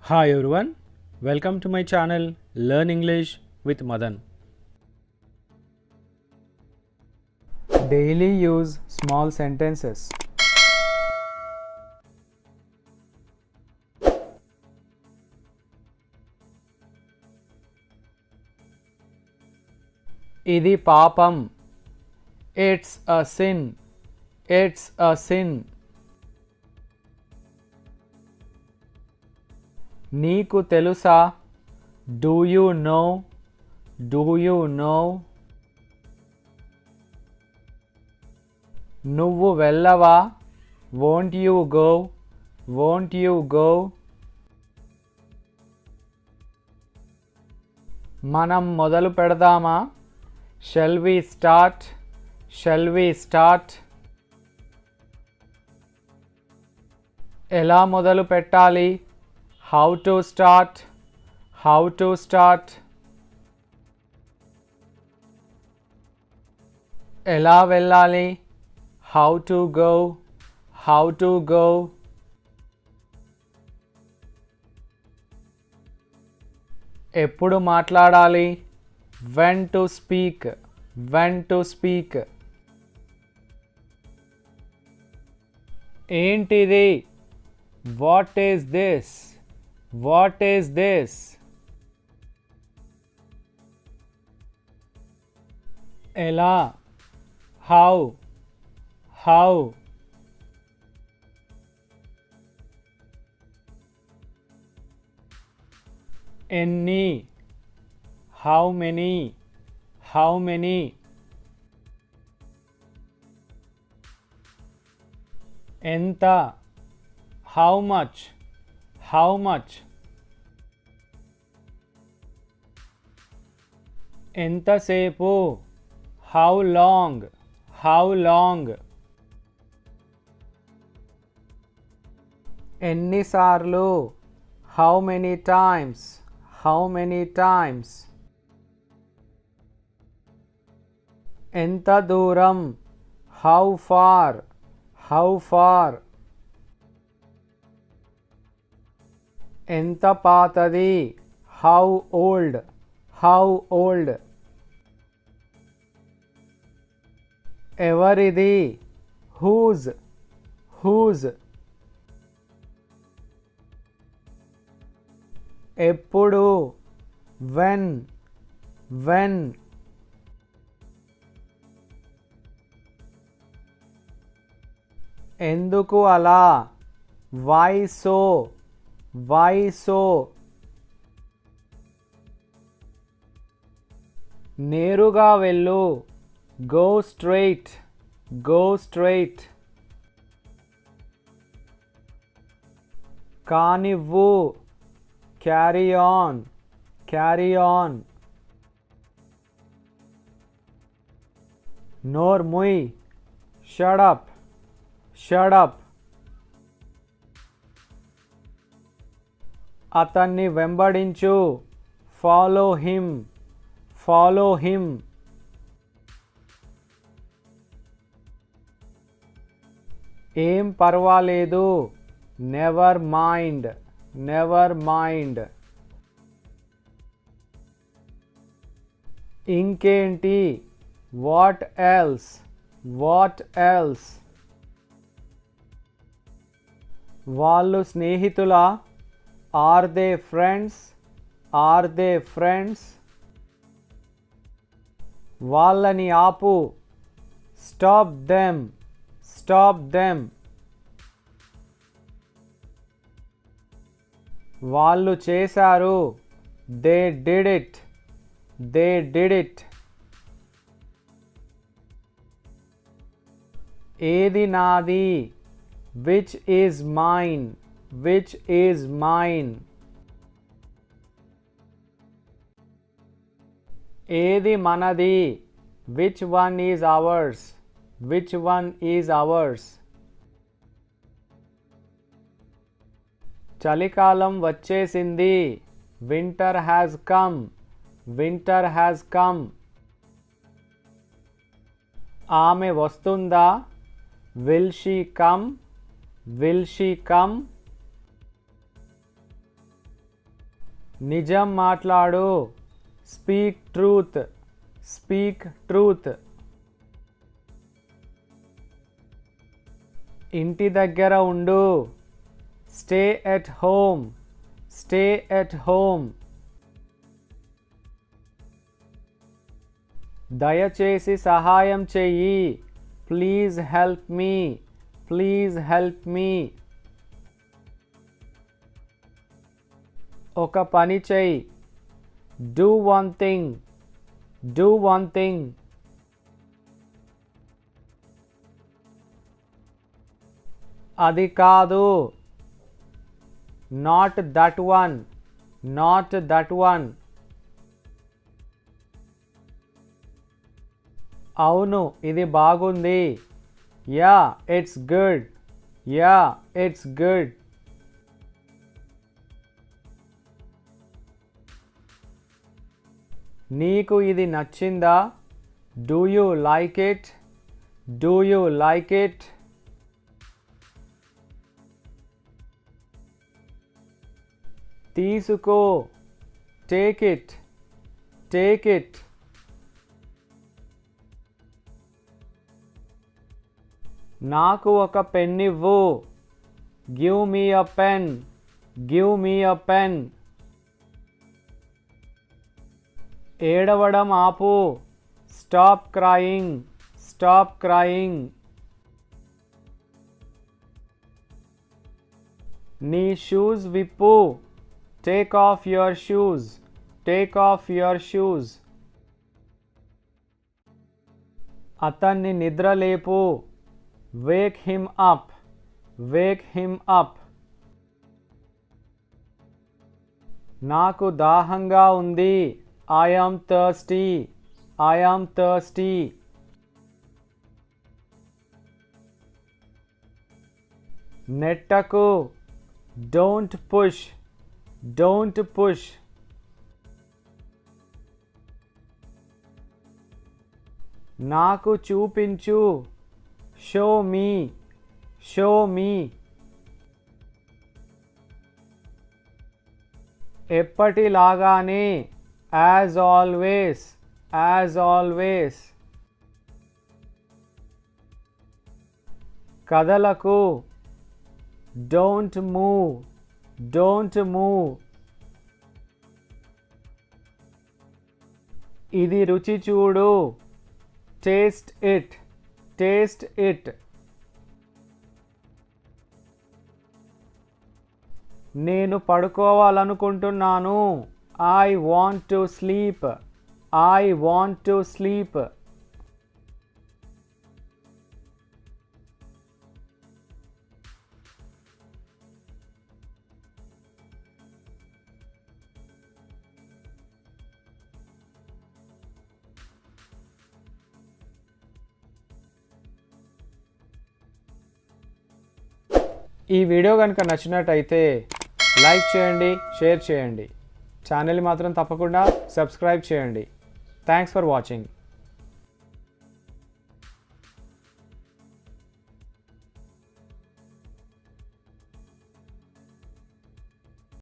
Hi everyone, welcome to my channel Learn English with Madan. Daily use small sentences. ఇది పాపం. It's a sin. It's a sin. నీకు తెలుసా? Do you know? Do you know? నువ్వు వెళ్ళవా? Won't you go? Won't you go? మనం మొదలు పెడదామా? Shall we start? Shall we start? ఎలా మొదలు పెట్టాలి? How to start? How to start? ఎలా వెళ్ళాలి? How to go? How to go? ఎప్పుడు మాట్లాడాలి? When to speak? When to speak? ఏంటిది? What is this? What is this? ఎలా? How? How? ఎన్ని? How many? How many? ఎంత? How much? How much? ఎంతసేపు? How long? How long? ఎన్నిసార్లు? How many times? How many times? ఎంత దూరం? How far? How far? ఎంత పాతది? How old? How old? ఎవరిది? Whose? Whose? ఎప్పుడు? When? When? ఎందుకు అలా? Why so? Why so? నేరుగా వెళ్ళు. Go straight. Go straight. కానివ్వు. Carry on. Carry on. నోర్ ముయ్. Shut up. Shut up. అతన్ని వెంబడించు. Follow him. Follow him. ఏం పర్వాలేదు. Never mind. Never mind. ఇంకేంటి? What else? What else? వాళ్ళు స్నేహితులా? Are they friends? Are they friends? వాళ్ళని ఆపు. Stop them. Stop them. వాళ్ళు చేశారు. They did it. They did it. ఏది నాది? Which is mine? Which is mine? ఏది మనది? Which one is ours? Which one is ours? చలికాలం వచ్చేసింది. Winter has come. Winter has come. ఆమె వస్తుందా? Will she come? Will she come? నిజం మాట్లాడు. Speak truth. Speak truth. ఇంటి దగ్గర ఉండు. Stay at home. Stay at home. దయచేసి సహాయం చెయ్యి. Please help me. Please help me. ఒక పని చెయ్యి. Do one thing. Do one thing. అది కాదు. Not that one. Not that one. అవును, ఇది బాగుంది. Yeah, it's good. Yeah, it's good. నీకు ఇది నచ్చిందా? Do you like it? Do you like it? తీసుకో. Take it. Take it. నాకు ఒక పెన్ ఇవ్వు. Give me a pen. Give me a pen. ఏడవడం ఆపు. Stop crying. Stop crying. నీ షూస్ విప్పు. Take off your shoes. Take off your shoes. అతన్ని నిద్రలేపు. Wake him up. Wake him up. నాకు దాహంగా ఉంది. I am thirsty. I am thirsty. నెట్టకు. Don't push. Don't push. నాకు చూపించు. Show me. Show me. ఎప్పటిలాగానే. As always. As always. కదలకు. Don't move. Don't move. ఇది రుచి చూడు. Taste it. Taste it. నేను పడుకోవాలనుకుంటున్నాను. I want to sleep. I want to sleep. ఈ video కనుక నచ్చినట్టయితే లైక్ చేయండి, షేర్ చేయండి. ఛానల్ని మాత్రం తప్పకుండా సబ్స్క్రైబ్ చేయండి. Thanks for watching.